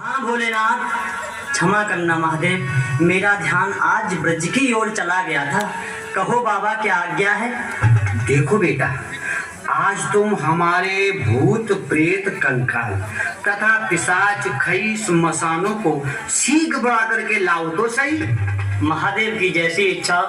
हाँ भोलेनाथ, क्षमा करना महादेव, मेरा ध्यान आज ब्रज की ओर चला गया था। कहो बाबा क्या आज्ञा है। देखो बेटा, आज तुम हमारे भूत प्रेत कंकाल तथा पिशाच खई स्मशानों को सीख बढ़ा करके लाओ तो सही। महादेव की जैसी इच्छा।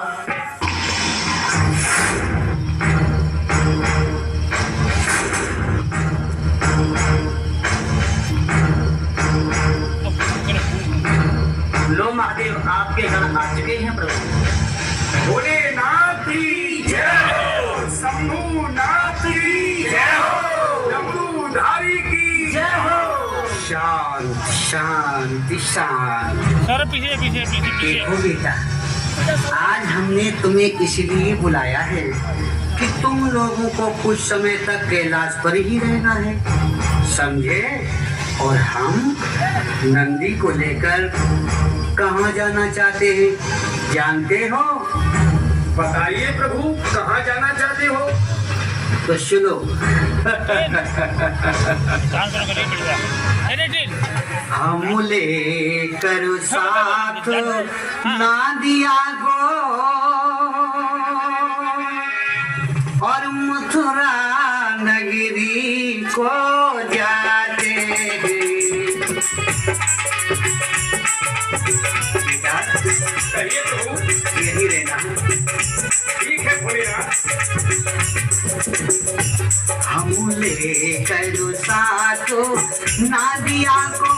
लो महादेव, आपके गण आ चुके हैं प्रभु। भोलेनाथ की जय हो, शंभुनाथ की जय हो, जम्बूधारी की जय हो। शांति शांति शांति। सर पीछे पीछे पीछे पीछे। देखो बेटा, आज हमने तुम्हें इसलिए बुलाया है कि तुम लोगों को कुछ समय तक कैलाश पर ही रहना है, समझे। और हम नंदी को लेकर कहाँ जाना चाहते हैं जानते हो? बताइए प्रभु, कहाँ जाना चाहते हो? तो सुनो। हम लेकर साथ नादिया को और मथुरा नगरी को जाते हैं। बेटा, कहिए प्रभु। यही रहना। ठीक है भोलेनाथ। हम लेकर साथ नादिया को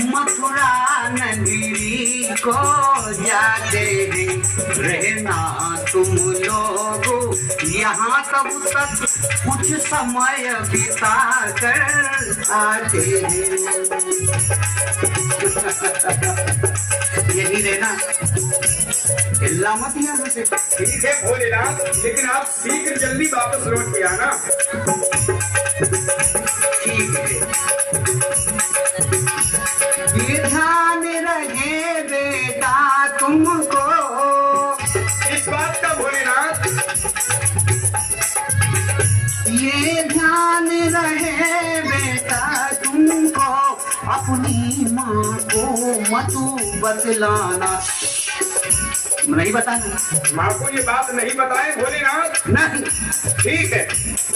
मथुरा नगरी को जाते हैं। रहना तुम लोग यहाँ तब तक कुछ समय बिता कर आते हैं। यही रहना, हिलना मत यहाँ से। ठीक है भोलेनाथ, लेकिन आप शीघ्र जल्दी वापस लौट के आना। ठीक है। ये ध्यान रहे बेटा तुमको इस बात का भोलेनाथ। ये ध्यान रहे बेटा तुमको, अपनी माँ को मत बतलाना। नहीं बताना। माँ को ये बात नहीं बताए भोलेनाथ। नहीं। ठीक है।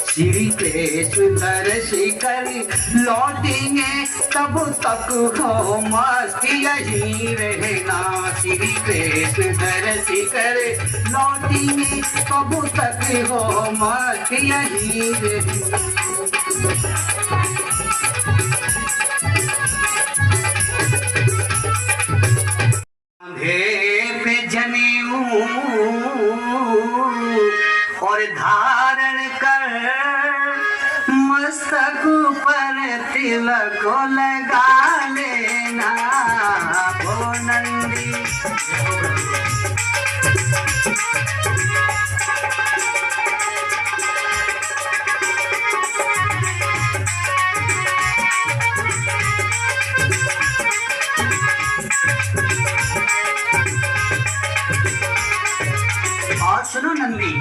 श्री कृष्ण दर्शन लौटेंगे तब तक हो मस्त यही रहना। श्री कृष्ण दर्शन लौटेंगे तब तक हो मस्त यही रहना। पे जनेऊ और धारण कर मस्तक पर तिलक लगा लेना। ओ नंदी और सुनो नंदी,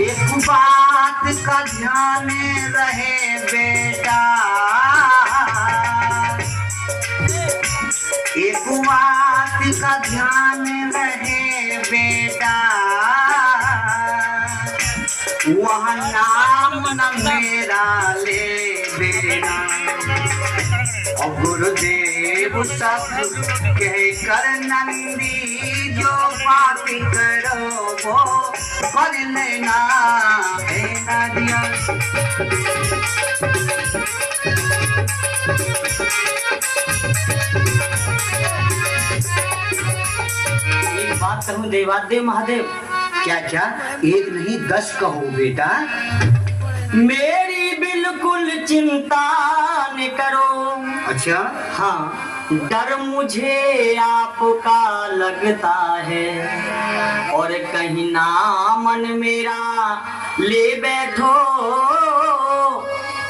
एक बात का ध्यान रहे बेटा, एक बात का ध्यान रहे बेटा, वह नाम न मेरा ले बेटा। और गुरुदेव सब कह कर नंदी जो बात करो वो कर लेना है नादिया। एक बात कहूँ देवादेव महादेव। क्या क्या? एक नहीं 10 कहो बेटा। मेरी बिल्कुल चिंता न करो। अच्छा। हाँ, डर मुझे आपका लगता है और कहीं ना मन मेरा ले बैठो,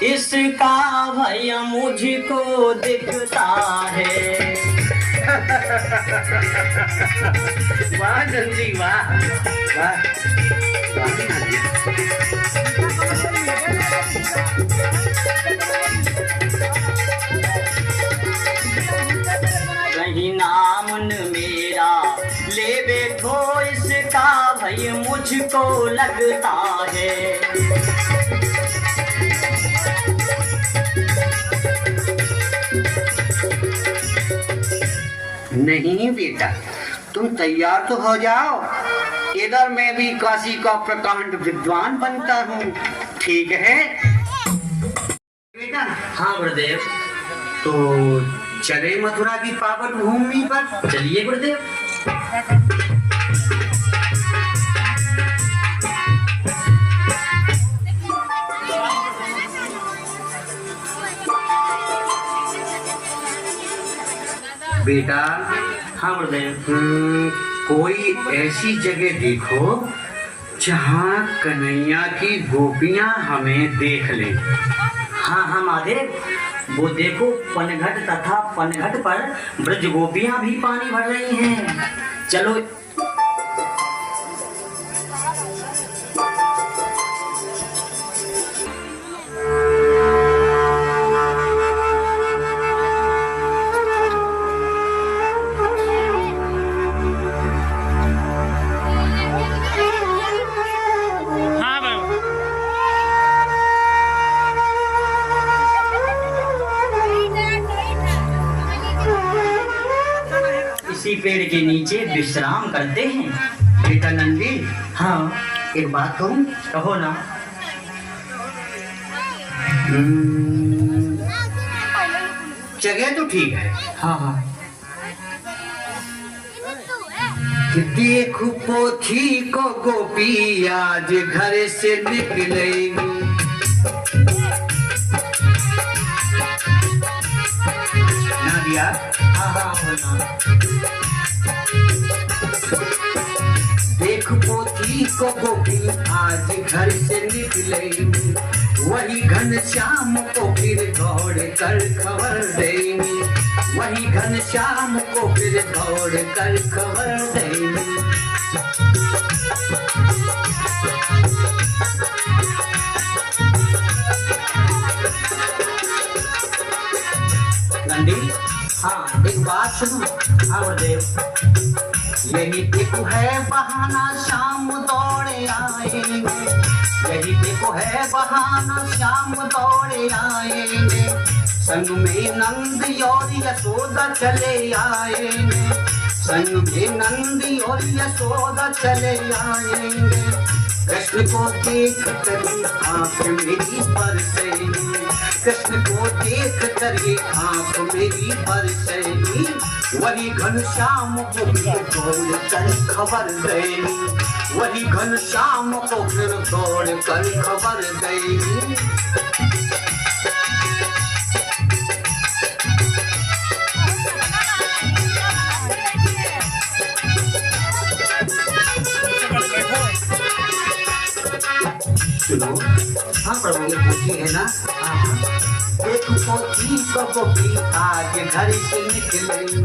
इसका भय मुझको दिखता है। वाह नंदी वाह वाह वाह। से बैठो इसका भय मुझको लगता है। नहीं बेटा, तुम तैयार तो हो जाओ, इधर मैं भी काशी का प्रकांड विद्वान बनता हूँ, ठीक है बेटा? हाँ गुरुदेव। तो चले मथुरा की पावन भूमि पर। चलिए गुरुदेव। बेटा, हाँ गुरुदेव। कोई ऐसी जगह देखो जहाँ कन्हैया की गोपियाँ हमें देख लें। हाँ हाँ महादेव, वो देखो पनघट तथा पनघट पर ब्रज गोपियां भी पानी भर रही हैं। चलो। इसी पेड़ के नीचे विश्राम करते हैं। बेटा नंदी, हाँ एक बात कहूँ? कहो ना। जगह तो ठीक है। हाँ हाँ। कि देखो पोथी को गोपी आज घर से निकलेगी। ना दिया? हाँ हाँ हाँ। देख पोथी को गोपी आज घर से निकलेगी, वही घन श्याम को फिर दौड़ कर खबर देंगी, वही घन श्याम को फिर दौड़ कर खबर देंगी। नंदी, हाँ एक बात सुनो। हाँ गुरुदेव। यही देखो है बहाना शाम दौड़े आएंगे, यही देखो है बहाना शाम दौड़े आएंगे, संग में नंद और यशोदा चले आएंगे, संग में नंद और यशोदा चले आएंगे। कृष्ण को देख कर आँख मेरी बरसेगी, कृष्ण को देख कर आँख मेरी बरसेगी, वही घनश्याम को फिर दौड़ कर खबर देगी, वही घनश्याम को फिर दौड़ कर खबर देगी। सुनो। हाँ प्रभु, ये पोथी है ना? एक पोथी को गोपी आज घर से निकलेंगी,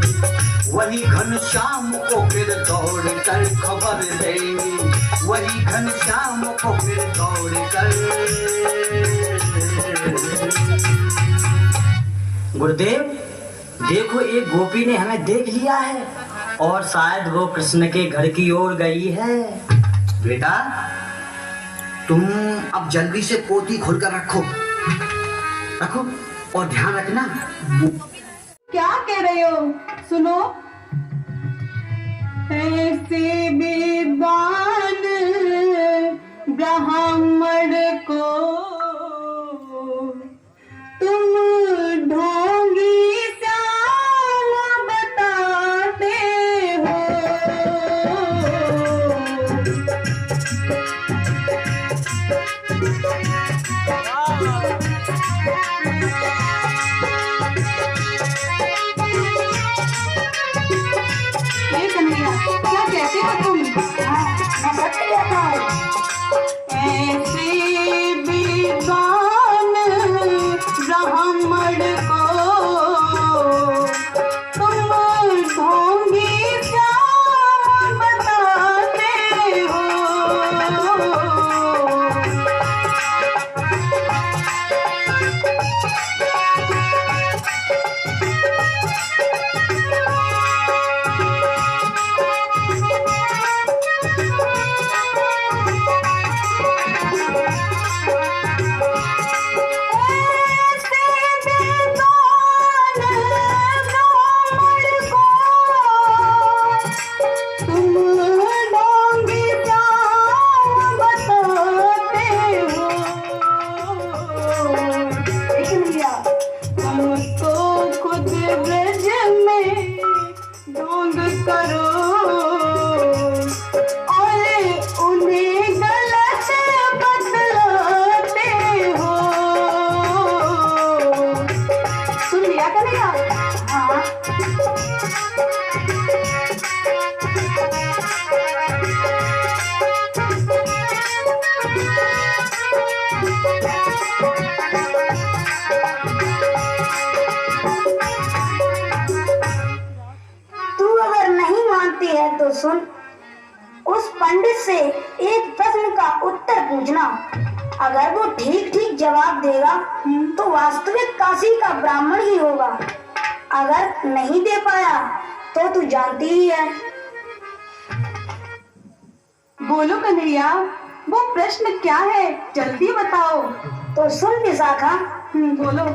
वही घनश्याम को फिर दौड़ कर खबर देंगी, वही घनश्याम को फिर दौड़ कर। गुरुदेव देखो, एक गोपी ने हमें देख लिया है और शायद वो कृष्ण के घर की ओर गई है। बेटा, तुम अब जल्दी से पोथी खोलकर रखो, रखो और ध्यान रखना। क्या कह रहे हो? सुनो। ऐसे विद्वान ब्राह्मण को तुम ढोंगी चाल बताते हो। क्या कहते हो तुम? ऐसे भी सुन, उस पंडित से एक प्रश्न का उत्तर पूछना। अगर वो ठीक ठीक जवाब देगा तो वास्तविक काशी का ब्राह्मण ही होगा। अगर नहीं दे पाया तो तू जानती ही है। बोलो कन्हैया, वो प्रश्न क्या है, जल्दी बताओ। तो सुन विशाखा, बोलो।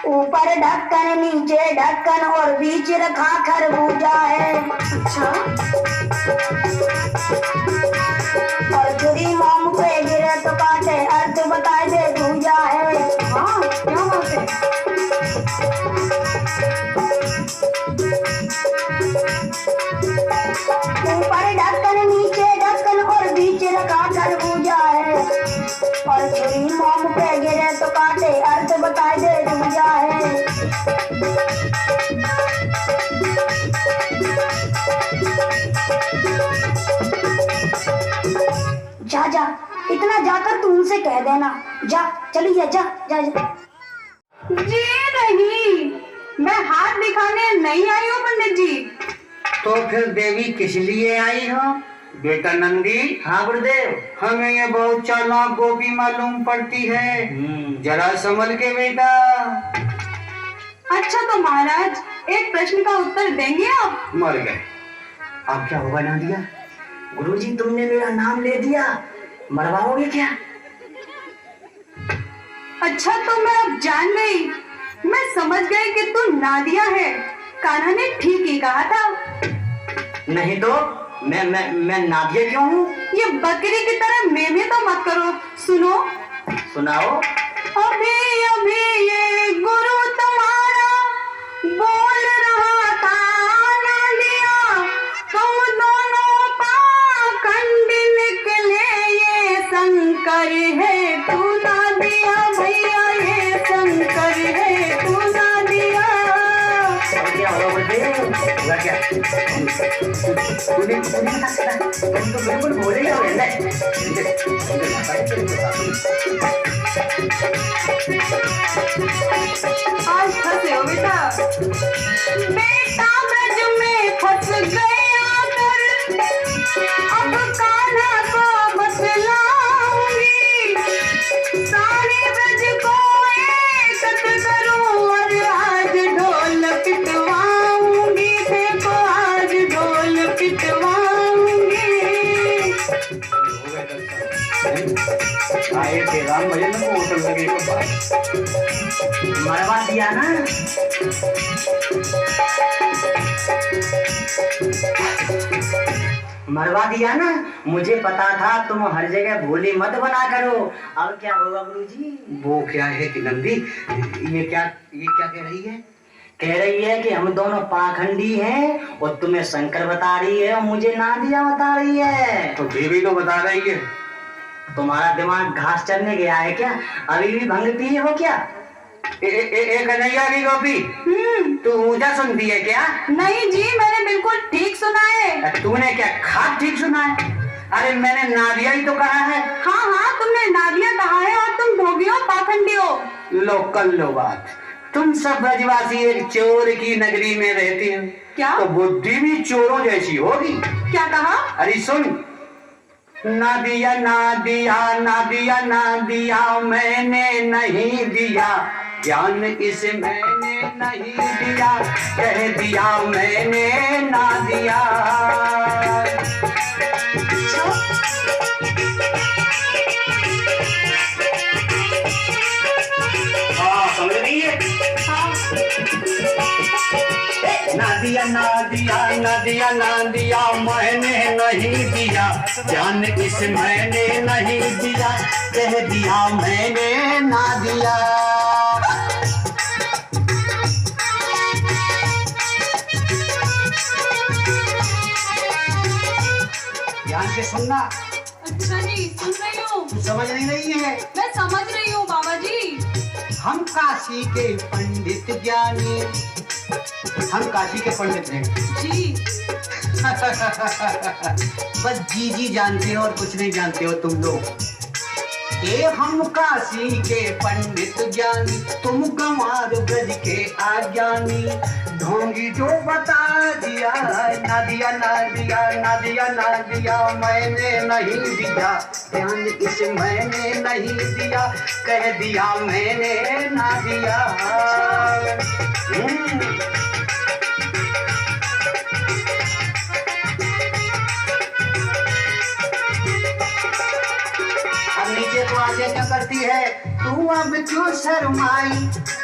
ऊपर ढक्कन, नीचे ढक्कन और बीच रखा खरबूजा है। अच्छा, और छुरी मोम पे गिरे तो काटे, अर्थ बताए दे दूजा है। हाँ क्या बात है। ऊपर ढक्कन, नीचे ढक्कन और बीच रखा खरबूजा है। और छुरी मोम पे गिरे तो काटे, अर्थ बताए दे दूजा है। जा जा, इतना जाकर तू उनसे कह देना। जा, चली जा, जा जा, जा। जी नहीं, मैं हाथ दिखाने नहीं आई हूँ पंडित जी। तो फिर देवी किस लिए आई हो? बेटा नंदी। हाँ गुरुदेव। हमें ये बहुत चालाक गोपी मालूम पड़ती है, जरा संभल के बेटा। अच्छा तो महाराज, एक प्रश्न का उत्तर देंगे आप? मर गए, अब क्या होगा नादिया? गुरुजी तुमने मेरा नाम ले दिया, मरवाओगे क्या? अच्छा तो मैं अब जान गई, मैं समझ गई कि तू नादिया है। कान्हा ने ठीक ही कहा था। नहीं तो मैं नादिया क्यों हूँ? ये बकरी की तरह मेमे तो मत करो। सुनो, सुनाओ। अभी अभी ये गुरु तुम्हारा बोल रहा था नादिया, तुम दोनों पाखंड निकले, ये शंकर है तू नादिया, भैया ये शंकर है तू नादिया। क्या होगा गुरुदेव? हुआ क्या? तूने तुम तो बिल्कुल बोले ही हो आज फंसे हो बेटा। बेटा ब्रज में फंस गया कर, अब कान्हा को बतलाऊंगी, सारे ब्रज को एकत्र करूं और आज ढोल पिटवाऊंगी, देखो आज ढोल पिटवाऊंगी। आए थे राम भजन को होटल लगे को बात मरवा दिया ना? मरवा दिया ना? मुझे पता था तुम हर जगह भोली मत बना करो। अब क्या होगा गुरुजी? वो क्या है कि नंदी, ये क्या कह रही है? कह रही है कि हम दोनों पाखंडी हैं और तुम्हें शंकर बता रही है और मुझे नादिया बता रही है। तो देवी तो बता रही है। तुम्हारा दिमाग घास चरने गया है क्या? अभी भी भंग पिए हो क्या? कन्हैया की गोपी, तू ऊंचा सुनती है क्या? नहीं जी, मैंने बिल्कुल ठीक सुना है। तूने क्या खास ठीक सुना है? अरे मैंने नादिया ही तो कहा है। हाँ हाँ, तुमने नादिया कहा है और तुम भोगी हो, पाखंडी हो। लो कर लो बात। तुम सब ब्रजवासी एक चोर की नगरी में रहती हो, क्या? तो बुद्धि भी चोरों जैसी होगी। क्या कहा? अरे सुन, नादिया नादिया नादिया नादिया मैंने नहीं दिया, ज्ञान इस मैंने नहीं दिया, कह दिया मैंने नादिया। हाँ समझ रही है? नादिया नादिया नादिया नादिया मैंने नहीं दिया, ज्ञान इस मैंने नहीं दिया, कह दिया मैंने नादिया। ध्यान से सुनना। अच्छा जी, सुन रही हूँ। तू समझ नहीं रही है? मैं समझ रही हूँ बाबा जी। हम काशी के पंडित ज्ञानी, हम काशी के पंडित हैं जी। बस जी जी जानते हो और कुछ नहीं जानते हो तुम लोग। ये हम काशी के पंडित ज्ञानी, तुम गंवार ब्रज के अज्ञानी। ढोंगी जो बता दिया, ना दिया ना दिया ना दिया ना दिया, मैंने नहीं दिया ध्यान, इस मैंने नहीं दिया, कह दिया मैंने ना दिया। नीचे तो आगे क्या करती है, तू अब क्यों शर्माई,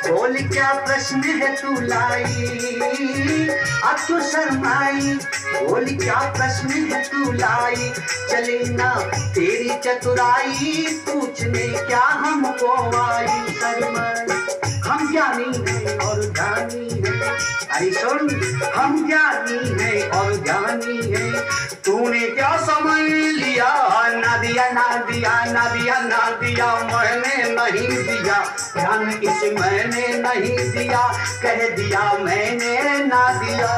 बोल क्या प्रश्न है तू लाई, अब क्यों शर्माई, बोल क्या प्रश्न है तू लाई, चले ना तेरी चतुराई, पूछने क्या हमको आई शर्माई। हम ज्ञानी हैं और ज्ञानी हैं, अरे सुन, हम ज्ञानी हैं और ज्ञानी हैं, तूने क्या समझ लिया, ना दिया ना दिया ना दिया ना दिया, मैंने नहीं दिया ध्यान, इस मैंने नहीं दिया, कह दिया मैंने ना दिया।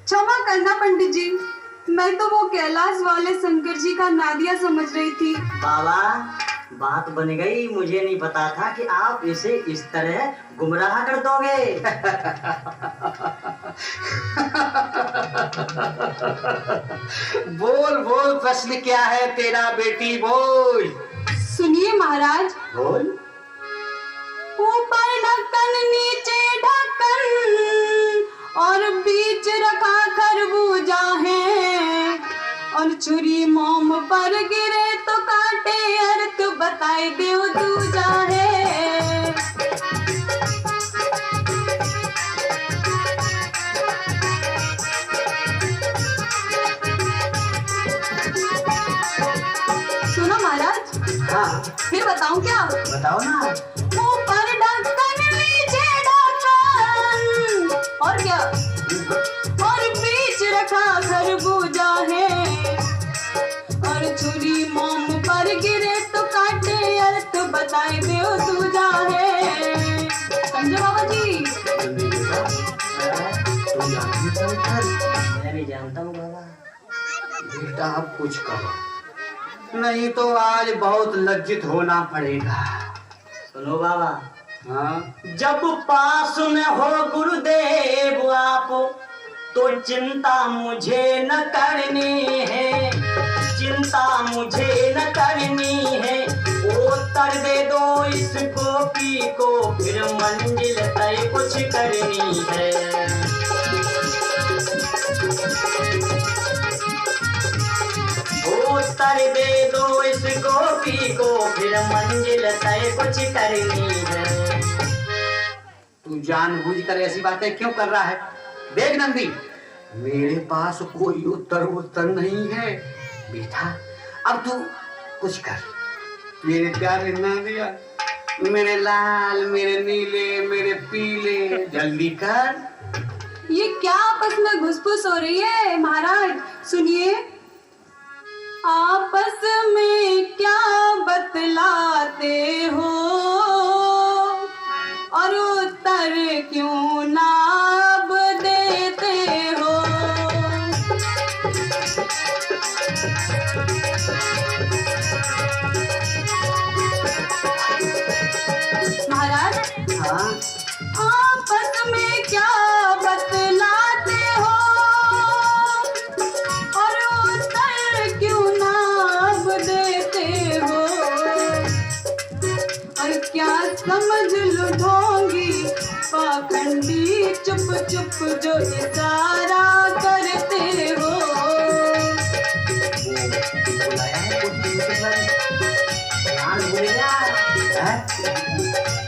क्षमा करना पंडित जी, मैं तो वो कैलाश वाले शंकर जी का नादिया समझ रही थी। बाबा बात बन गई, मुझे नहीं पता था कि आप इसे इस तरह गुमराह कर दोगे। बोल बोल, प्रश्न क्या है तेरा बेटी, बोल। सुनिए महाराज। बोल। ऊपर ढक्कन नीचे ढक्कन और बीच रखा खरबूजा है, और छुरी मोम पर गिरे तो काटे, अर्थ बताए देव दूजा है। सुनो महाराज। हाँ फिर बताऊं क्या? बताओ ना। ऊपर ढक्कन नीचे ढक्कन और क्या, और बीच रखा खरबूजा है, और छुरी मोम पर गिरे तो काटे, अर्थ बताए देव दूजा है। समझे बाबा जी? मैं भी जानता हूँ बाबा। बेटा अब कुछ करो, नहीं तो आज बहुत लज्जित होना पड़ेगा। सुनो बाबा। हाँ? जब पास में हो गुरुदेव आप, तो चिंता मुझे न करनी है, चिंता मुझे न करनी है, उत्तर दे दो इस गोपी को, फिर मंजिल तय कुछ करनी है। उत्तर दे दो इस गोपी को, फिर मंजिल तय कुछ करनी है। तू जानबूझकर ऐसी बातें क्यों कर रहा है? देख नंदी, मेरे पास कोई उत्तर नहीं है बेटा, अब तू कुछ कर। मेरे प्यारे नंदिया, मेरे लाल, मेरे नीले, मेरे पीले, जल्दी कर। ये क्या आपस में घुसपुस हो रही है महाराज? सुनिए। आपस में क्या बतलाते हो, और उत्तर क्यों ना अब देते हो। महाराज। हाँ? आपस में क्या बतलाते हो, और उत्तर क्यों ना अब देते हो, और क्या समझ लो ढोंगी पाखंडी, चुप चुप जो इशारा करते हो।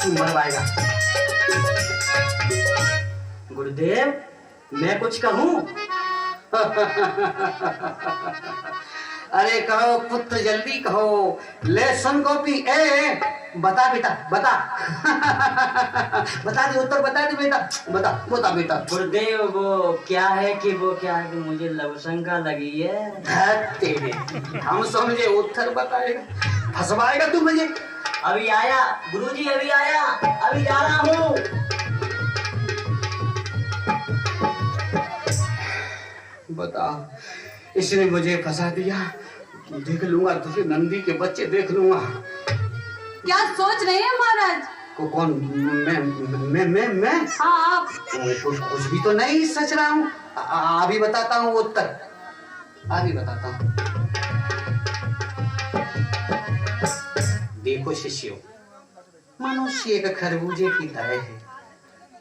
तू मरवाएगा। गुरुदेव मैं कुछ कहूँ? अरे कहो पुत्र, जल्दी कहो। ले सुन गोपी, ए बता बेटा, बता। बता दे, उत्तर बता दे बेटा, बता बता बेटा। गुरुदेव वो क्या है कि मुझे लवशंका लगी है। तेरे हम समझे उत्तर बताएगा, फंसवाएगा तू मुझे। अभी आया गुरुजी, अभी आया, अभी जा रहा हूँ। बताओ, इसने मुझे फंसा दिया। देख लूंगा तुझे, नंदी के बच्चे देख लूंगा। क्या सोच रहे हैं महाराज? कौन? मैं? हाँ आप। कुछ भी तो नहीं सोच रहा हूँ। अभी बताता हूँ उत्तर, अभी बताता हूँ। देखो शिष्यों, मनुष्य एक खरबूजे की तरह है,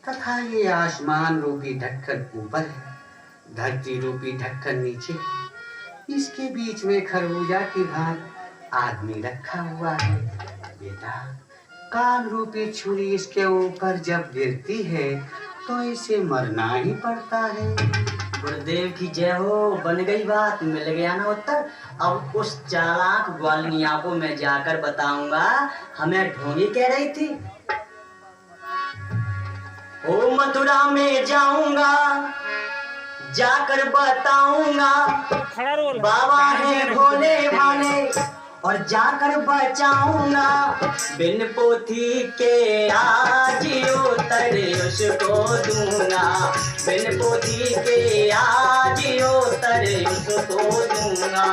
तथा ये आसमान रूपी ढक्कन ऊपर है, धरती रूपी ढक्कन नीचे। इसके बीच में खरबूजा की भांति आदमी रखा हुआ है। बेटा, काल रूपी छुरी इसके ऊपर जब गिरती है तो इसे मरना ही पड़ता है। गुरुदेव की जय हो, बन गई बात, मिल गया ना उत्तर। अब उस चालाक ग्वालिनिया को मैं जाकर बताऊंगा हमें ढोंगी कह रही थी। ओ मथुरा में जाऊंगा, जाकर बताऊंगा बाबा है भोले भाले, और जाकर बचाऊंगा बिन पोथी के आज उत्तर उसको दूंगा, बिन पोथी के आज उत्तर उसको दूंगा।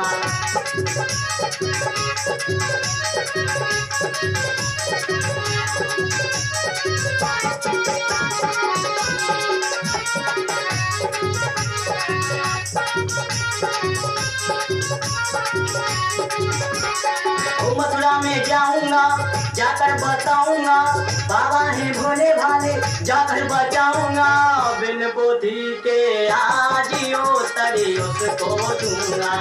मथुरा में जाऊंगा, जाकर बताऊंगा बाबा है भोले भाले, जाकर बचाऊंगा बिन पोथी के आज उत्तर उसको दूंगा,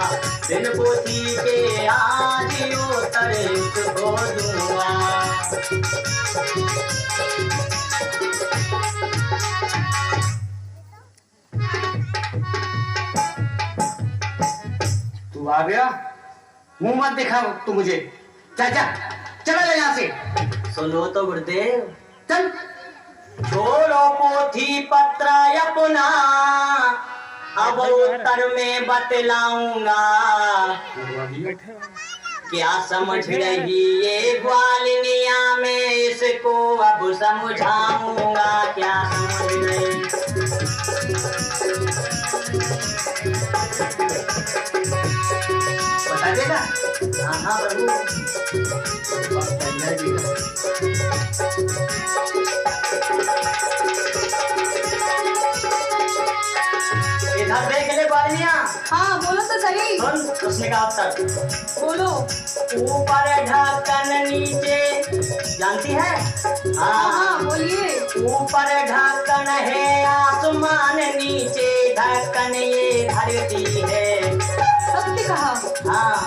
बिन पोथी के आज उत्तर उसको दूंगा। तू आ गया? मुंह मत दिखा तू मुझे। चाचा चला ले यहाँ से। सुनो तो गुरुदेव, चल। छोड़ो पोथी पत्र अपना, अब उत्तर में बतलाऊंगा। क्या समझ रही ये ग्वालिनिया में, इसको अब समझाऊंगा। क्या समझ रही? बता देगा? हाँ प्रभु। इधर देख ले ग्वालिनिया। हाँ बोलो तो सही। सुन उसने कहा उत्तर। बोलो। ऊपर ढक्कन नीचे, जानती है? हाँ बोलिए। ऊपर ढक्कन है आसमान, नीचे ढक्कन ये धरती है। सत्य कहा। हाँ,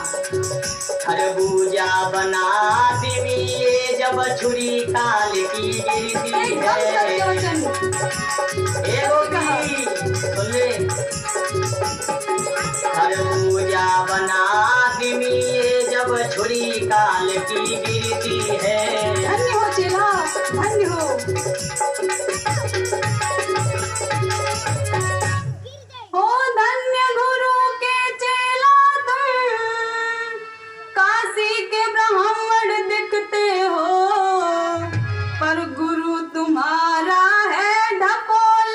खरबूजा बना दिवी ये जब छुरी काल की गिरती है। सुन ले, खरबूजा बना दिवी ये जब छुरी काल की गिरती है। धन्य हो चेला, धन्य हो। ओ धन्य गुरु के चेला तुम, काशी के ब्राह्मण दिखते हो, पर गुरु तुम्हारा है ढपोल,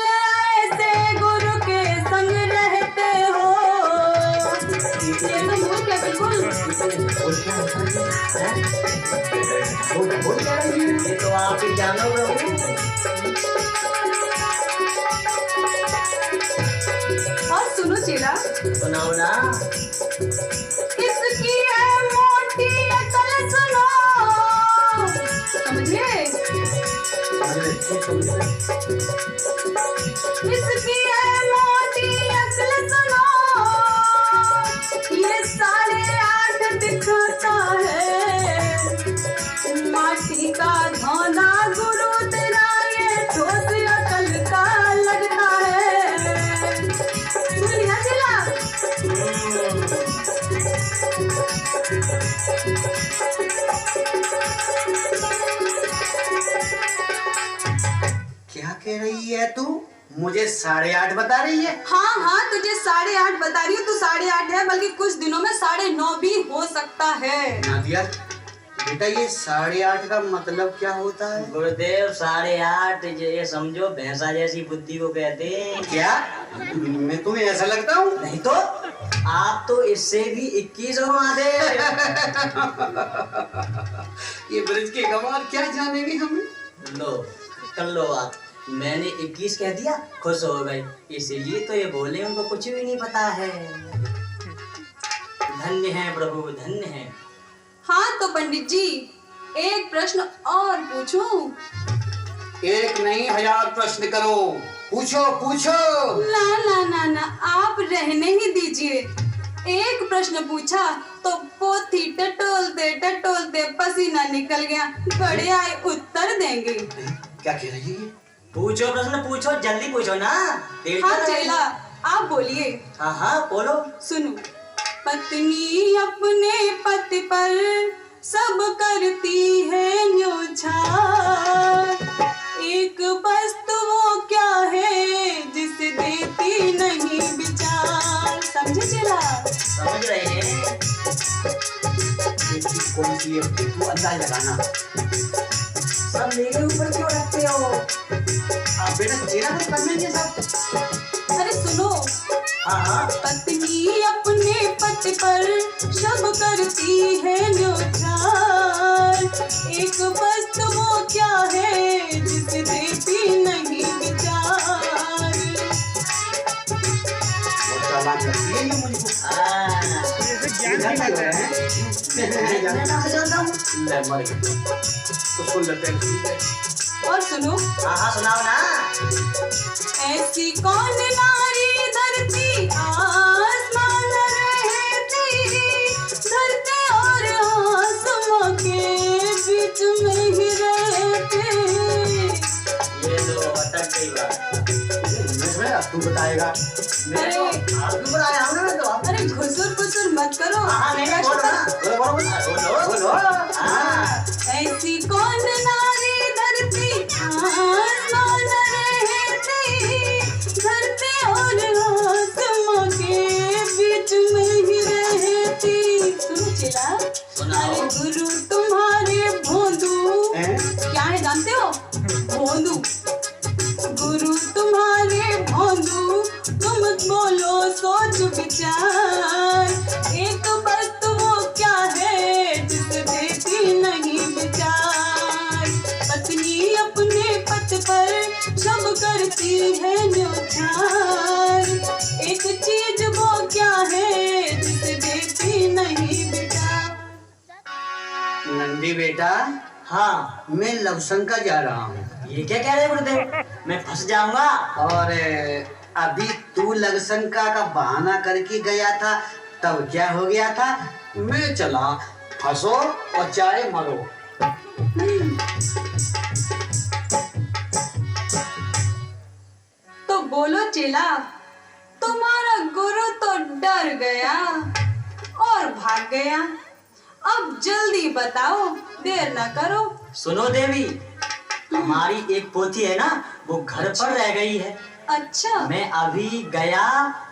ऐसे गुरु के संग रहते हो। ये तो भूल गया बिल्कुल। ये तो आप ही जानो प्रभु। और सुनो चेला, सुनाओ ना। किसकी है मोटी अकल सुनो, समझे? किसकी है मोटी अकल सुनो, ये 8.5 दिखता है, माटी का धोना गुरु तेरा, ये ठोस अकल का लगता है। सुन लिया चेला? क्या कह रही है तू? मुझे 8.5 बता रही है? हाँ हाँ तुझे 8.5 बता रही हूँ, तू 8.5 है, बल्कि कुछ दिनों में 9.5 भी हो सकता है। नादिया, बेटा ये 8:30 का मतलब क्या होता है? गुरुदेव 8:30 ये समझो भैंसा जैसी बुद्धि को कहते हैं। क्या मैं तुम्हें ऐसा लगता हूँ? नहीं तो आप तो इससे भी 21 हो महादेव। ये ब्रज के गंवार क्या जानेंगे हमें? लो कर लो आप, मैंने 21 कह दिया, खुश हो गए, इसीलिए तो ये बोले उनको कुछ भी नहीं पता है। धन्य है प्रभु, धन्य है। हाँ तो पंडित जी, एक प्रश्न और पूछूं? एक नहीं 1000 प्रश्न करो, पूछो पूछो। ना ना ना ना, आप रहने ही दीजिए। एक प्रश्न पूछा तो पोथी टटोलते टटोलते पसीना निकल गया। बड़े आए उत्तर देंगे। क्या कह रही है? पूछो प्रश्न, पूछो जल्दी पूछो ना। हाँ चेला, आप बोलिए। हाँ हाँ बोलो। सुनो। पत्नी अपने पति पर सब करती है न्योछावर, एक वस्तु वो क्या है जिसे देती नहीं विचार। समझे चेला? समझ रहे हैं। कौन सी है तू अंदाज लगाना। सब मेरे ऊपर क्यों रखते हो? आप बेटा चेहरा कुछ कर लेंगे सब। अरे सुनो। हाँ हाँ। पत्नी अपने पति पर सब करती है न्योछावर, एक वस्तु वो क्या है जिसे देती नहीं विचार। बहुत लगती है ये मुझको। मैं नाम जानता हूँ। ले मर गए तो सुन लेते हैं। और सुनो। हाँ हाँ सुनाओ ना। ऐसी कौन नारी धरती आसमान रहती, धरती और आसमां के बीच में ही रहती। ये तो अटक गई बात। तू बताएगा। अरे आपको बताया हमने तो। अरे घुसुर फुसुर मत करो। हाँ नहीं नहीं बोलो ना। बोलो बोलो। हाँ। ऐसी कौन नारी धरती आसमान रहती, धरती और आसमां के बीच में ही रहती। सुनो चेला। अरे गुरु तुम्हारे भोंदू क्या है जानते हो? भोंदू। गुरु तुम्हारे भोंदू, तुम बोलो सोच विचार, एक वस्तु वो क्या है जिसे देती नहीं विचार। पत्नी अपने पति पर सब करती है न्योछावर, एक चीज वो क्या है जिसे देती नहीं विचार। नंदी बेटा, हाँ मैं लवशंका जा रहा हूँ। ये क्या कह रहे हैं गुरुदेव? मैं फंस जाऊंगा। और अभी तू लवशंका का बहाना करके गया था, तब क्या हो गया था? मैं चला, फंसो और चाहे मरो। तो बोलो चेला, तुम्हारा गुरु तो डर गया और भाग गया। अब जल्दी बताओ, देर न करो। सुनो देवी, हमारी एक पोथी है ना, वो घर पर रह गई है। अच्छा। मैं अभी गया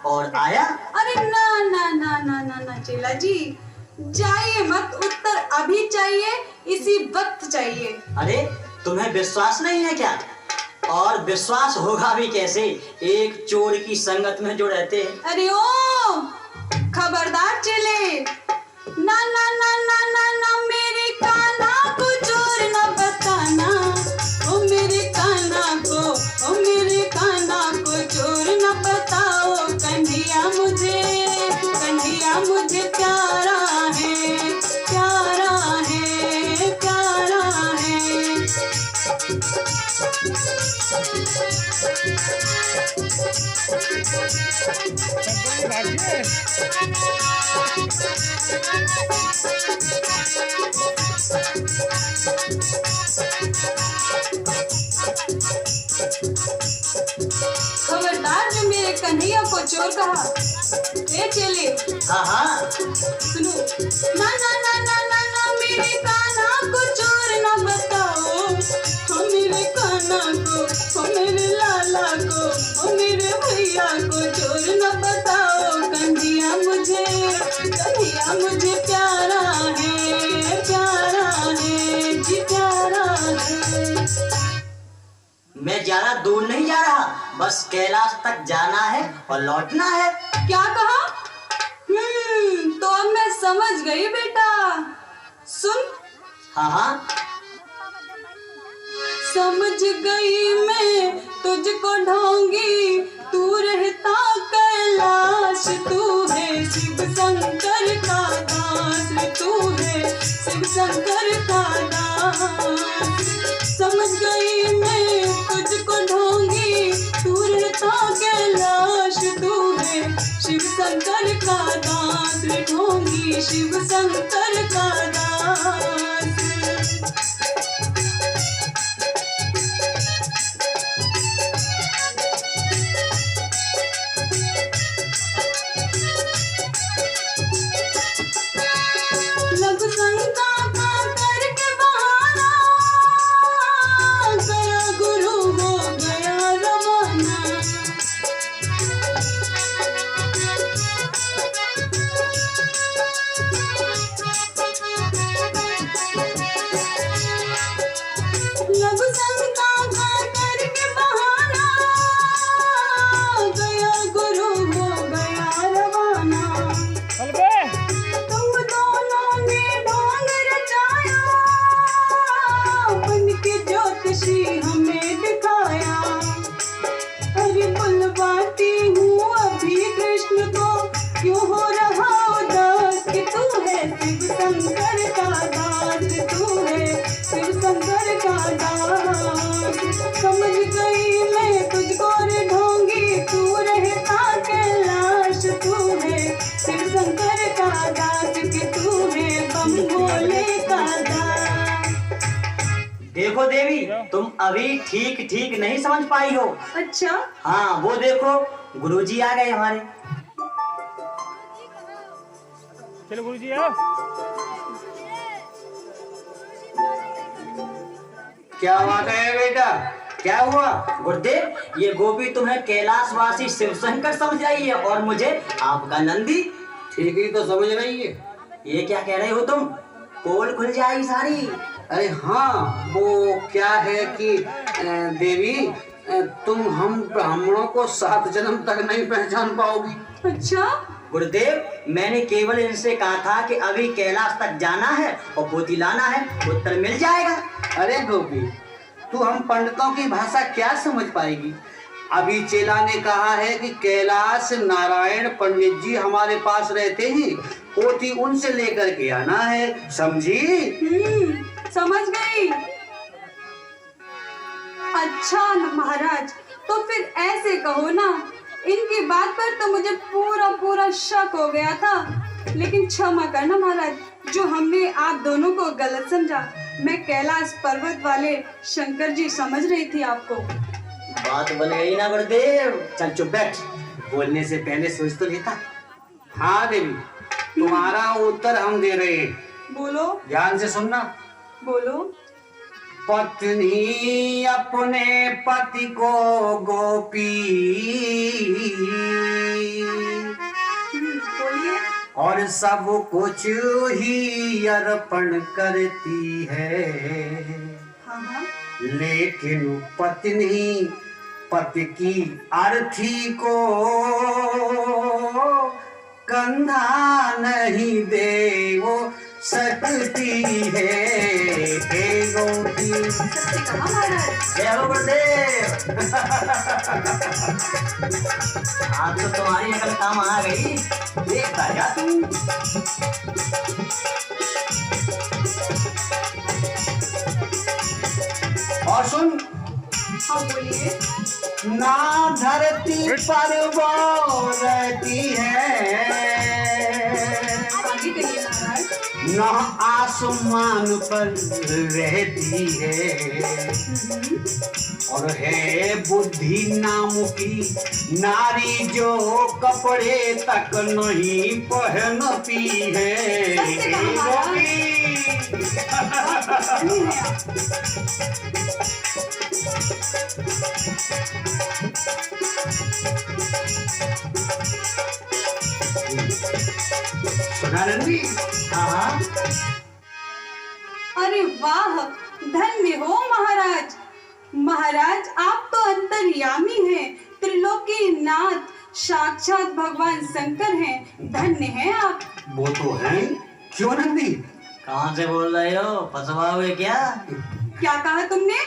और आया। अरे ना ना ना ना ना ना चेला जी, जाइए मत, उत्तर अभी चाहिए, इसी वक्त चाहिए। अरे तुम्हें विश्वास नहीं है क्या? और विश्वास होगा भी कैसे, एक चोर की संगत में जो रहते हैं। अरे ओ खबरदार चेले, ना ना ना ना ना ना मेरे काना को चोर न बताना, ओ मेरे काना को, ओ मेरे काना को चोर न बताओ। कन्हैया मुझे प्यारा है, प्यारा है, प्यारा है। खबरदार जो मेरे कन्हैया को चोर कहा। ए चेले, हाँ हाँ सुनो। ना ना ना ना ना ना मेरे काना को चोर न बताओ, ओ मेरे काना को, ओ मेरे लाला को, ओ मेरे भैया को चोर न बताओ। कन्हैया मुझे प्यारा है, प्यारा ज्यादा दूर नहीं जा रहा, बस कैलाश तक जाना है और लौटना है। क्या कहा? तो अब मैं समझ गई बेटा। सुन। हाँ हाँ समझ गई मैं तुझको ढोंगी, तू रहता कैलाश, तू है शिव शंकर का दास, तू है शिव शंकर का दास। समझ गई मैं तुझको ढोंगी, तू रहता कैलाश, तू है शिव शंकर का दास, ढोंगी शिव शंकर का दास। लघु शंका का करके बहाना, गया गुरु हो गया रवाना। लघु शंका का करके बहाना, गया गुरु हो गया रवाना। तुम दोनों ने ढोंग रचाया, बन के ज्योतिषी हमें दिखाया। अरे बुलवाती हूँ अभी कृष्ण को, क्यों हो रहा उदास, कि तू है शिव शंकर का दास, तू है शिव शंकर का दास। समझ गई मैं तुझको रे ढोंगी, तू रहता कैलाश, तू है शिव शंकर का दास, कि तू है बम भोले का दास। देखो देवी, तुम अभी ठीक ठीक नहीं समझ पाई हो। अच्छा। हाँ वो देखो, गुरुजी आ गए हमारे। चलो गुरुजी आओ। क्या बात है बेटा, क्या हुआ? गुरुदेव, ये गोपी तुम्हें कैलाशवासी शिव शंकर समझ रही है और मुझे आपका नंदी। ठीक ही तो समझ रही है। ये क्या कह रहे हो तुम? पोल खुल जाएगी सारी। अरे हाँ, वो क्या है कि देवी, तुम हम ब्राह्मणों को 7 जन्म तक नहीं पहचान पाओगी। अच्छा। गुरुदेव, मैंने केवल इनसे कहा था कि अभी कैलाश तक जाना है और पोती लाना है, उत्तर मिल जाएगा। अरे गोपी, तू हम पंडितों की भाषा क्या समझ पाएगी? अभी चेला ने कहा है कि कैलाश नारायण पंडित जी हमारे पास रहते हैं, पोती उनसे लेकर के आना है, समझी? समझ गई। अच्छा महाराज, तो फिर ऐसे कहो ना, इनकी बात पर तो मुझे पूरा शक हो गया था, लेकिन क्षमा करना महाराज, जो हमने आप दोनों को गलत समझा। मैं कैलाश पर्वत वाले शंकर जी समझ रही थी आपको। बात बन गई ना गुरुदेव। चल चुप बैठ, बोलने से पहले सोच तो लेता। हाँ देवी, तुम्हारा उत्तर हम दे रहे हैं, बोलो। ध्यान से सुनना। बोलो। पत्नी अपने पति को गोपी, बोलिए। और सब कुछ ही अर्पण करती है, हाँ। लेकिन पत्नी पति की अर्थी को कंधा नहीं दे वो सकती है। गोपी सच्ची कहा महाराज। जय हो गुरुदेव। आज तो तुम्हारी अकल काम आ गई, देखता जा तू। और सुन। हाँ बोलिए। ना धरती पर वो रहती है, आगे कहिए महाराज। न आसमान पर रहती है, और है बुद्धि नाम की नारी जो कपड़े तक नहीं पहनती है। सुना नंदी? अरे वाह, धन्य हो महाराज, महाराज आप तो अंतर्यामी हैं, त्रिलोकी नाथ, साक्षात भगवान शंकर हैं, धन्य हैं आप। वो तो है। क्यों नंदी? कहाँ से बोल रहे हो? फंसवाओगे क्या? क्या कहा तुमने?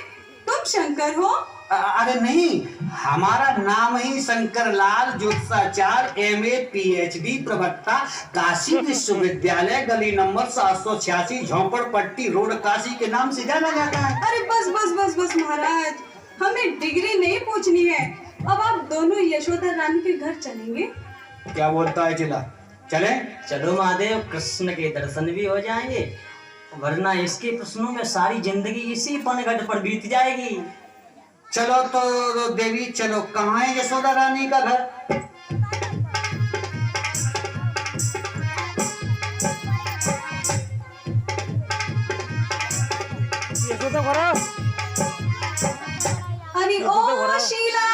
तुम शंकर हो? अरे नहीं, हमारा नाम ही शंकर लाल ज्योतिषाचार्य, MA PhD, प्रवक्ता, काशी विश्वविद्यालय, गली नंबर 786, झोंपड़पट्टी रोड, काशी के नाम से जाना जाता है। अरे बस बस बस बस महाराज, हमें डिग्री नहीं पूछनी है। अब आप दोनों यशोदा रानी के घर चलेंगे? क्या बोलता है चिल्ला? चले? चलो महादेव, कृष्ण के दर्शन भी हो जाएंगे, वरना इसके प्रश्नों में सारी जिंदगी इसी पनघट पर बीत जाएगी। चलो तो देवी चलो। कहाँ है यशोदा रानी का घर? अरे ओ शीला,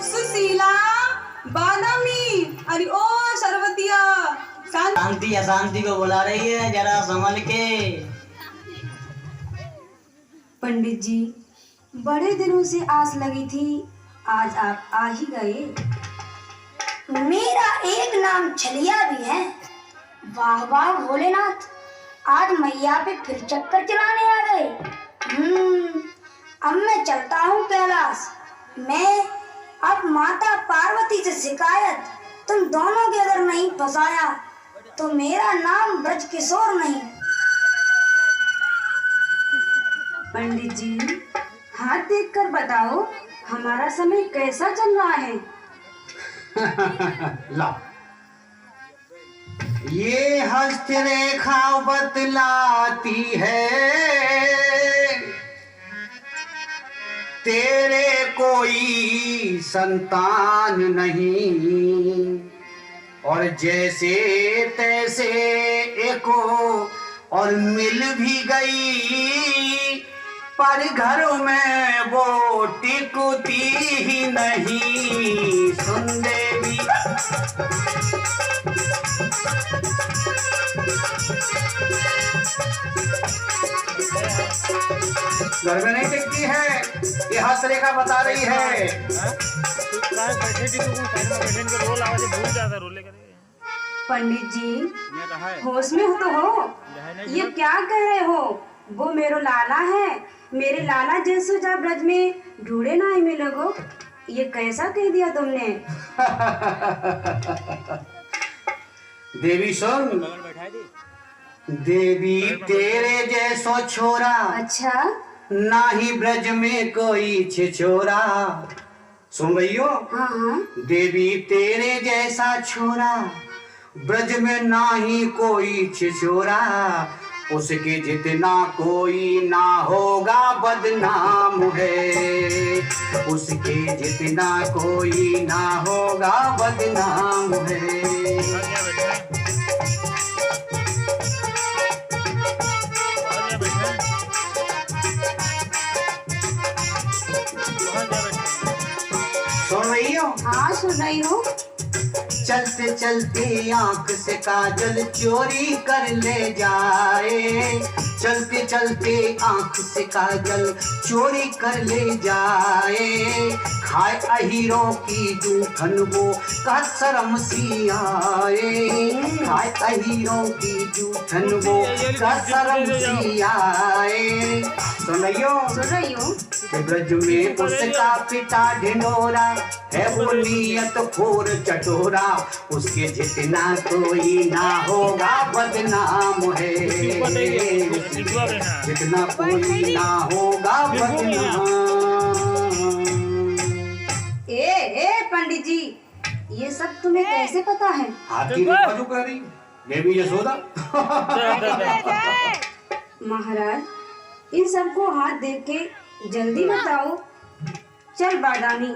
सुशीला, बादामी, अरे ओ सरवतिया, शांति अशांति को बुला रही है, जरा संभल के। पंडित जी, बड़े दिनों से आस लगी थी, आज आप आ ही गए। मेरा एक नाम छलिया भी है। वाह वाह भोलेनाथ, आज मैया पे फिर चक्कर चलाने आ गए। अब मैं चलता हूँ कैलाश। मैं अब माता पार्वती से शिकायत तुम दोनों के अगर नहीं फंसाया तो मेरा नाम ब्रज किशोर नहीं। पंडित जी, हाथ देखकर बताओ, हमारा समय कैसा चल रहा है? ला, ये हस्तरेखा बतलाती है तेरे कोई संतान नहीं, और जैसे तैसे एको और मिल भी गई, पर घरों में वो टिकती ही नहीं। सुन देवी, घर में नहीं टिकती है, ये हस्तरेखा बता रही है। पंडित जी, होश में हो तो हो, ये क्या कह रहे हो? वो मेरो लाला है, मेरे लाला जैसे जब ब्रज में ढूंढे ना ही मिलोगो, ये कैसा कह दिया तुमने? देवी सुन, देवी तेरे जैसो छोरा अच्छा, ना ही ब्रज में कोई छिछोरा। सुन रही हो? हाँ हाँ। देवी तेरे जैसा छोरा ब्रज में ना ही कोई छिछोरा, उसके जितना कोई ना होगा बदनाम है, उसके जितना कोई ना होगा बदनाम है। सुन रही हो? हाँ सुन रही हूँ। चलते चलते आंख से काजल चोरी कर ले जाए, चलते चलते आंख से काजल चोरी कर ले जाए, खाए अहीरों की जूठन वो का शर्म सी आए, खाए अहीरों की जूठन वो का शर्म सी आए। सुन रही हो? ब्रज में उसका पिता ढिंडोरा है, वो नियत खोर चटोरा, उसके जितना कोई ना होगा बदनाम है, जितना कोई ना होगा बदनाम। ए पंडित जी, ये सब तुम्हें कैसे पता है? हाथी ने बाजू कर रही देवी यशोदा। महाराज, इन सबको हाथ देख के जल्दी बताओ। चल बादामी,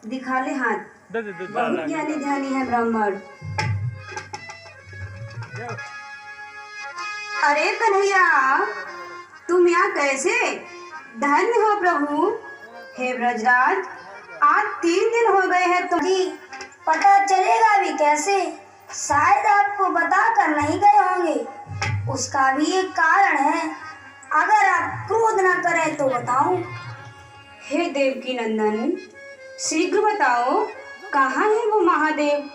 दिखा ले हाथ, बहुत ज्ञानी ध्यानी है ब्राह्मण। अरे कन्हैया, तुम यहाँ कैसे? धन्य हो प्रभु। हे ब्रजराज, आज 3 दिन हो गए हैं तुम। जी, पता चलेगा भी कैसे? शायद आपको बता कर नहीं गए होंगे। उसका भी एक कारण है, अगर आप क्रोध न करें तो बताऊं। हे देवकी नंदन, शीघ्र बताओ, कहाँ है वो महादेव?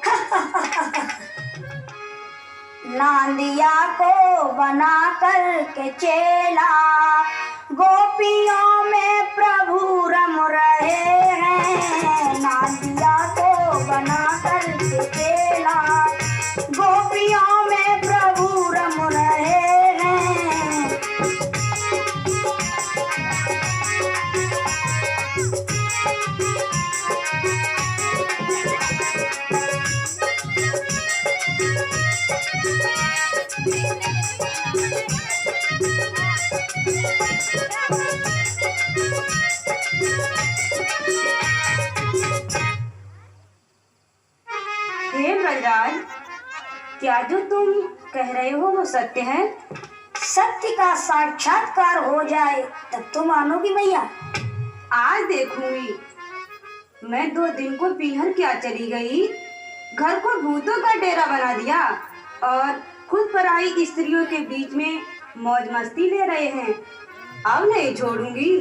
नांदिया को बना कर के चेला, गोपियों में प्रभु रम रहे हैं। नांदिया को बना कर के चेला, गोपियों में प्रभु रम रहे हैं। हे ब्रजराज, क्या जो तुम कह रहे हो वो सत्य है? सत्य का साक्षात्कार हो जाए तब तो मानोगी मैया। आज देखूंगी। मैं 2 दिन को पीहर क्या चली गई, घर को भूतों का डेरा बना दिया और खुद पराई स्त्रियों के बीच में मौज मस्ती ले रहे हैं। अब नहीं छोड़ूंगी।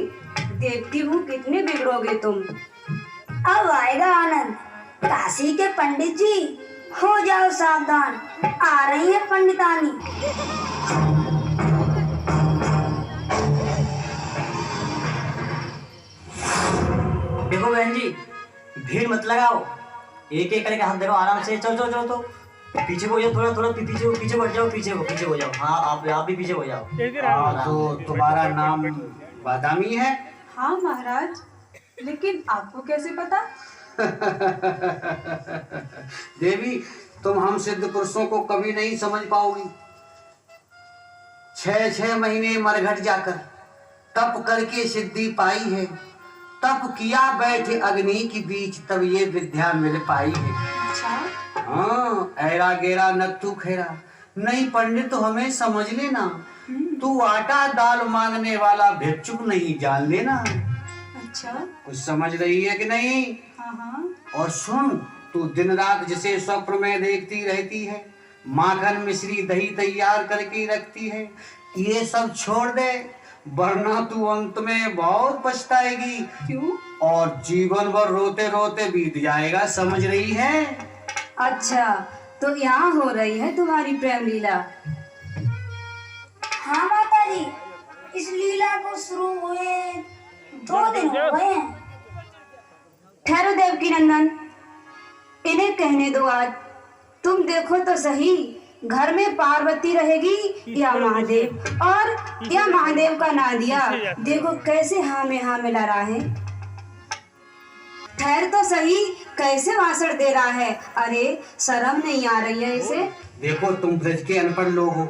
देखती हूँ कितने बिगड़ोगे तुम। अब आएगा आनंद। काशी के पंडित जी, हो जाओ सावधान, आ रही है पंडितानी। देखो बहन जी, भीड़ मत लगाओ, एक एक करके हाथ देखो, आराम से। चलो चलो चलो, तो पीछे हो जाओ, थोड़ा थोड़ा पीछे बढ़ जाओ, पीछे हो जाओ। हाँ, आप भी पीछे हो जाओ। तो तुम्हारा नाम बादामी है? हाँ महाराज, लेकिन आपको कैसे पता? देवी, तुम हम सिद्ध पुरुषों को कभी नहीं समझ पाओगी। 6 महीने मरघट जाकर तप करके सिद्धि पाई है। तप किया बैठे अग्नि के बीच, तब ये विद्या मिल पाई है। अच्छा, हाँ, ऐरा गेरा नक्तू खेरा नहीं पंडित तो हमें समझ लेना। तू आटा दाल मांगने वाला भिक्षुक नहीं, जान लेना। अच्छा, कुछ समझ रही है कि नहीं? हाँ हाँ। और सुन, तू दिन रात जिसे स्वप्न में देखती रहती है, माखन मिश्री दही तैयार करके रखती है, ये सब छोड़ दे, वरना तू अंत में बहुत पछताएगी। क्यों? और जीवन भर रोते रोते बीत जाएगा, समझ रही है? अच्छा, तो यहाँ हो रही है तुम्हारी प्रेम लीला। हाँ माता जी, इस लीला को शुरू हुए 2 दिन हो गए हैं। ठहरो देवकी नंदन, इन्हें कहने दो। आज तुम देखो तो सही, घर में पार्वती रहेगी या महादेव, और या महादेव का नादिया देखो कैसे हाँ में हाँ मिला रहा है। ठहर तो सही, कैसे भाषण दे रहा है। अरे शर्म नहीं आ रही है इसे? देखो, तुम ब्रज के अनपढ़ लोग हो,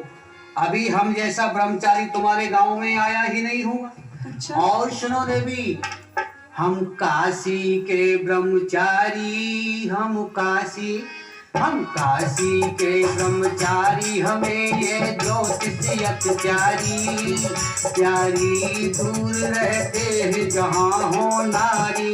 अभी हम जैसा ब्रह्मचारी तुम्हारे गांव में आया ही नहीं हुआ। अच्छा। और सुनो देवी, हम काशी के ब्रह्मचारी, हम काशी के ब्रह्मचारी, हमें ये ज्योतिषियत प्यारी दूर रहते हैं जहाँ हो नारी।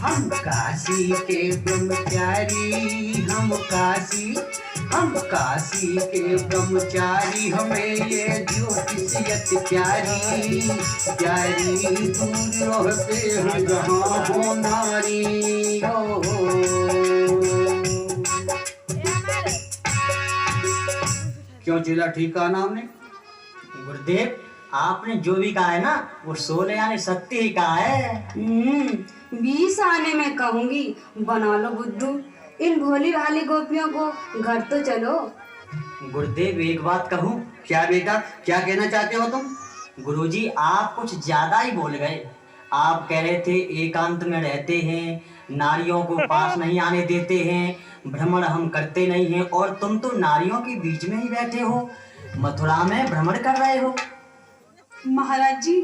हम काशी के ब्रह्मचारी, हम काशी के ब्रह्मचारी, हमें ये ज्योतिषियत प्यारी दूर रहते हैं जहाँ हो नारी। क्यों चीला, ठीक कहा ना हमने? गुरुदेव, आपने जो भी कहा है ना, वो 16 यानी सत्य ही कहा है। 20 आने में कहूंगी। बना लो बुद्धू, इन भोली भाली गोपियों को घर तो चलो। गुरुदेव, एक बात कहूँ? क्या बेटा, क्या कहना चाहते हो तुम? गुरुजी, आप कुछ ज्यादा ही बोल गए। आप कह रहे थे एकांत में रहते हैं, नारियों को पास नहीं आने देते हैं, भ्रमण हम करते नहीं हैं, और तुम तो नारियों के बीच में ही बैठे हो, मथुरा में भ्रमण कर रहे हो। महाराज जी,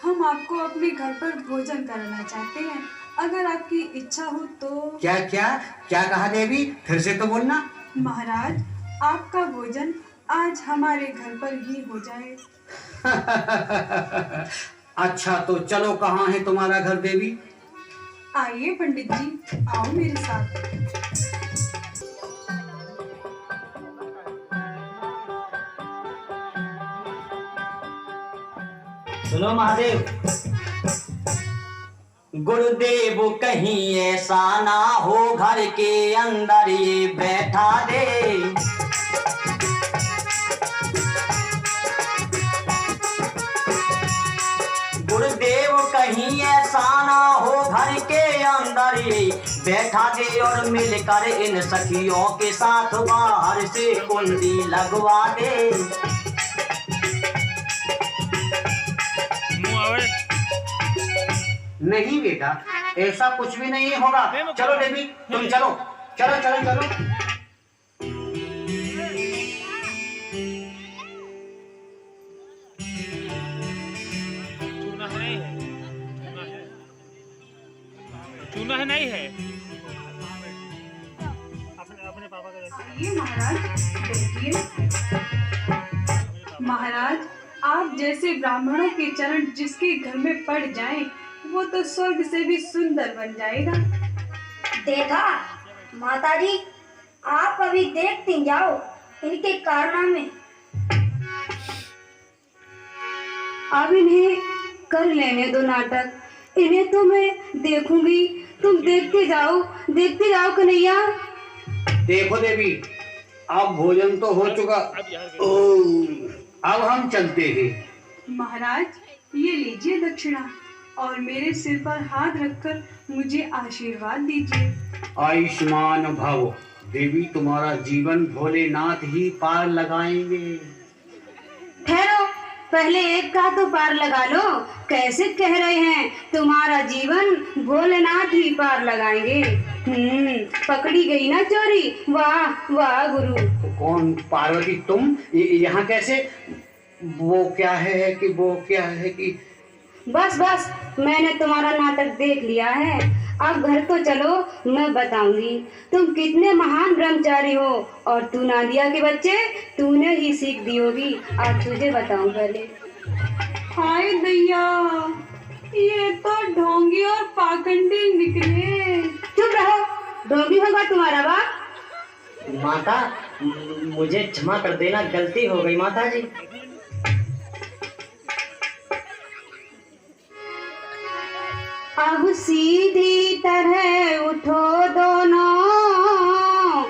हम आपको अपने घर पर भोजन कराना चाहते हैं, अगर आपकी इच्छा हो तो। क्या क्या क्या कहा देवी, फिर से तो बोलना। महाराज, आपका भोजन आज हमारे घर पर ही हो जाए। अच्छा तो चलो, कहाँ है तुम्हारा घर देवी? आइए पंडित जी, आओ मेरे साथ। सुनो महादेव, गुरुदेव कहीं ऐसा ना हो घर के अंदर ये बैठा दे। गुरुदेव कहीं ऐसा ना हो घर के अंदर ये बैठा दे, और मिलकर इन सखियों के साथ बाहर से कुंडी लगवा दे। नहीं बेटा, ऐसा कुछ भी नहीं होगा। चलो देवी, तुम चलो चलो चलो चलो। चूना है नहीं है। आइए महाराज, बैठिए। महाराज, आप जैसे ब्राह्मणों के चरण जिसके घर में पड़ जाएं, वो तो स्वर्ग से भी सुंदर बन जाएगा। देखा माताजी, आप अभी देखती जाओ इनके कारनामे। अब इन्हें कर लेने दो नाटक, इन्हें तो मैं देखूंगी, तुम देखते जाओ कन्हैया। देखो देवी, अब भोजन तो हो चुका, अब हम चलते हैं। महाराज, ये लीजिए दक्षिणा, और मेरे सिर पर हाथ रखकर मुझे आशीर्वाद दीजिए। आयुष्मान भव देवी, तुम्हारा जीवन भोलेनाथ ही पार लगाएंगे। ठहरो, पहले एक का तो पार लगा लो। कैसे कह रहे हैं तुम्हारा जीवन भोलेनाथ ही पार लगाएंगे? पकड़ी गई ना चोरी। वाह वाह गुरु। कौन पार्वती तुम यहाँ कैसे? वो क्या है कि बस बस, मैंने तुम्हारा नाटक देख लिया है, अब घर तो चलो, मैं बताऊंगी तुम कितने महान ब्रह्मचारी हो। और तू नादिया के बच्चे, तूने ही सीख दी होगी। आज तुझे बताऊं पहले। हाय दैया, ये तो ढोंगी और पाखंडी निकले। चुप रहो, ढोंगी होगा तुम्हारा बाप। माता, मुझे क्षमा कर देना, गलती हो गई माता जी। अब सीधी तरह उठो दोनों,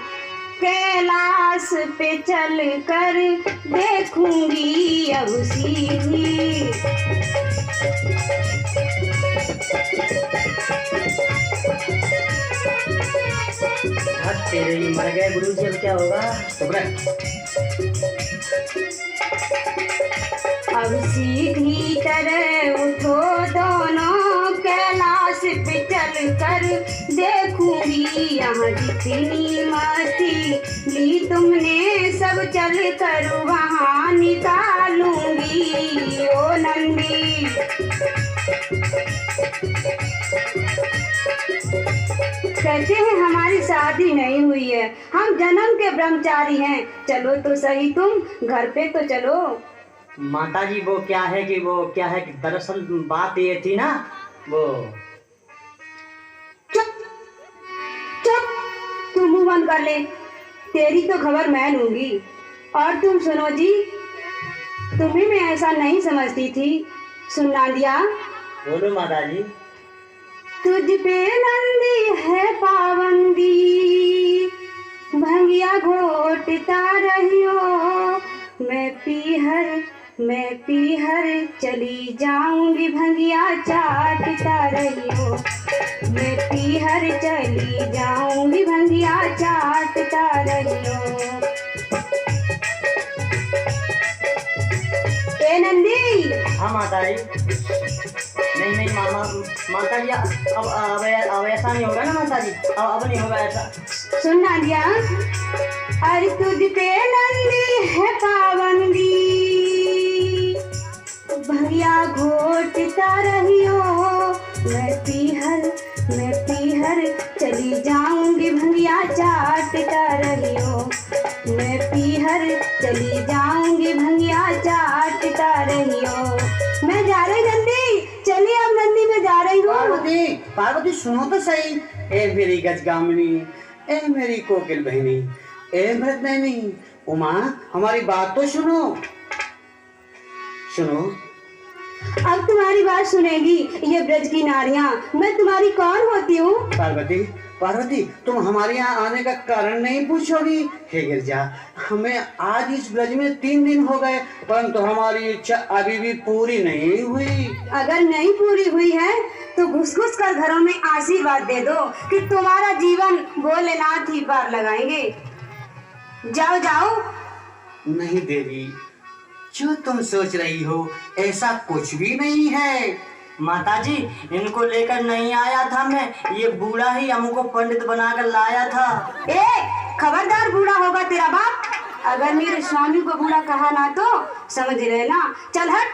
कैलाश पे चल कर देखूंगी अब सीधी। तेरे मर गए गुरु जी, अब क्या होगा? अब सीधी तरह उठो दोनों, कैलाश पे चल कर देखूंगी यहाँ जितनी मस्ती ली तुमने, सब चल कर वहाँ निकालूंगी ओ नंदी। कहते हैं हमारी शादी नहीं हुई है, हम जन्म के ब्रह्मचारी हैं। चलो तो सही, तुम घर पे तो चलो। माता जी, वो क्या है कि दरअसल बात ये थी ना, वो। चुप चुप, तू मुंह बंद कर ले, तेरी तो खबर मैं लूंगी। और तुम सुनो जी, तुम्हें मैं ऐसा नहीं समझती थी। सुनना दिया, बोलो माता जी। तुझ पे नंदी है पाबंदी, भंगिया घोटता रहियो। मैं पीहर चली जाऊंगी, भंगिया चाटता रहियो। मैं पीहर चली जाऊंगी, भंगिया चाटता रहियो। ए नंदी। हाँ माता जी। नहीं, माता जी अब ऐसा नहीं होगा ना माता जी, अब नहीं होगा ऐसा। सुन नादिया, अरे तुझ पे नंदी है पाबंदी, भैया घोटता रहियो, मैं पीहर चली जाऊंगी, भैया चाटता रहियो, मैं पीहर चली जाऊंगी, भैया चाटता रहियो। मैं जा रही नंदी, चलिए अब नंदी में जा रही हूँ। पार्वती सुनो तो सही। ए मेरी गजगामिनी, ए मेरी कोकिल बहनी, ए मृदनयनी, उमा हमारी बात तो सुनो। अब तुम्हारी बात सुनेगी ये ब्रज की नारियां, मैं तुम्हारी कौन होती हूँ? पार्वती तुम हमारे यहाँ आने का कारण नहीं पूछोगी? हे गिरजा, हमें आज इस ब्रज में 3 दिन हो गए, परंतु हमारी इच्छा अभी भी पूरी नहीं हुई। अगर नहीं पूरी हुई है तो घुस घुस कर घरों में आशीर्वाद दे दो कि तुम्हारा जीवन भोलेनाथ ही पार लगाएंगे। जाओ जाओ। नहीं देवी, जो तुम सोच रही हो ऐसा कुछ भी नहीं है। माताजी, इनको लेकर नहीं आया था मैं, ये बूढ़ा ही हमको पंडित बनाकर लाया था। ए खबरदार, बूढ़ा होगा तेरा बाप। अगर मेरे स्वामी को बूढ़ा कहा ना तो समझ लेना। चल हट।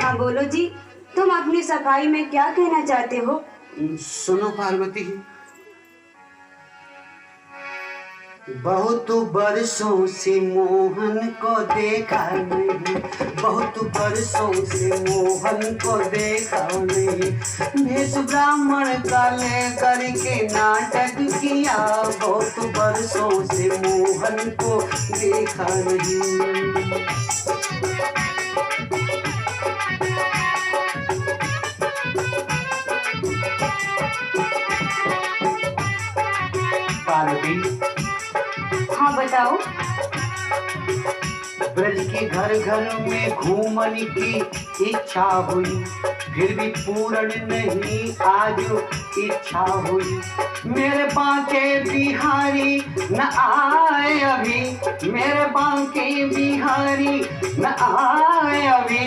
हाँ बोलो जी, तुम अपनी सफाई में क्या कहना चाहते हो? सुनो पार्वती, बहुत बरसों से मोहन को देखा नहीं, बहुत बरसों से मोहन को देखा नहीं, भेष ब्राह्मण का लेकर के नाटक किया, बहुत बरसों से मोहन को देखा नहीं। पार्वती, हाँ बताओ। ब्रज के घर घर में घूमन की इच्छा हुई, फिर भी पूर्ण नहीं आज इच्छा हुई। मेरे बांके बिहारी न आए अभी, मेरे बांके बिहारी न आए अभी,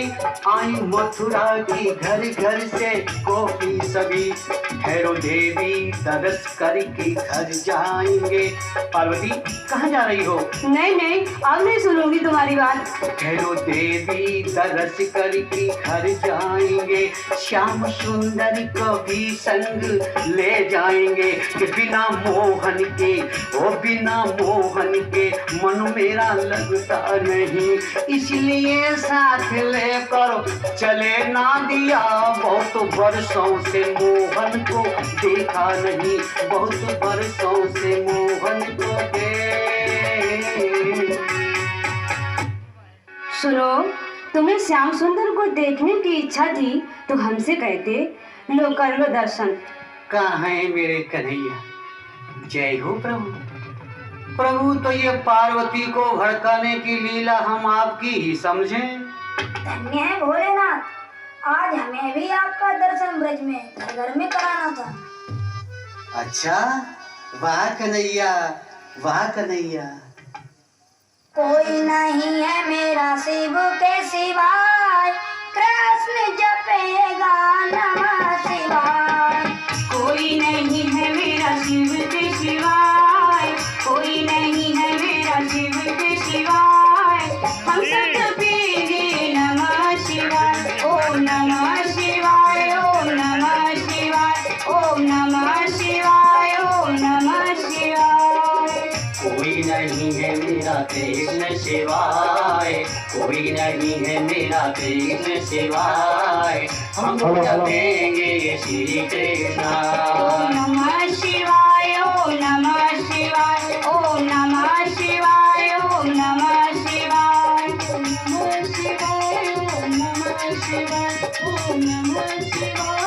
आई मथुरा की घर घर से कॉफी सभी, ठहरो देवी दरस करके घर जाएंगे। पार्वती कहाँ जा रही हो? नहीं, अब नहीं सुनूंगी तुम्हारी बात। ठहरो देवी दरस करके घर जाएंगे, श्याम सुंदर को भी संग ले जाएंगे, कि बिना मोहन के, ओ बिना मोहन के मन मेरा लगता नहीं, इसलिए साथ लेकर चले ना दिया। बहुत बरसों से मोहन को देखा नहीं, बहुत बरसों से मोहन को सुनो, तुम्हें श्याम सुंदर को देखने की इच्छा थी तो हमसे कहते, लो कर लो दर्शन। कहाँ है मेरे कन्हैया? जय हो प्रभु। प्रभु तो ये पार्वती को भड़काने की लीला हम आपकी ही समझें। धन्य है भोलेनाथ, आज हमें भी आपका दर्शन ब्रज में घर में कराना था। अच्छा, वाह कन्हैया, वाह कन्हैया। कोई नहीं है मेरा शिव के सिवाय, कृष्ण जपेगा नमः शिवाय। कोई नहीं है मेरा शिव के सिवाय, कोई नहीं है मेरा शिव के सिवाय, हम सब जपेंगे नमः शिवाय, ओम नमः शिवाय, ओम नमः शिवाय, ओम नमः शिवाय, ओम नमः शिवाय। कोई नहीं है मेरा कृष्ण शिवाय, कोई नहीं है मेरा कृष्ण शिवाय, हम जपेंगे श्री कृष्ण। ओम नमः शिवाय, ओम नमः शिवाय, ओम नमः शिवाय, ओम नमः शिवाय, ओम नमः शिवाय, ओम नमः शिवाय, ओम नमः शिवाय।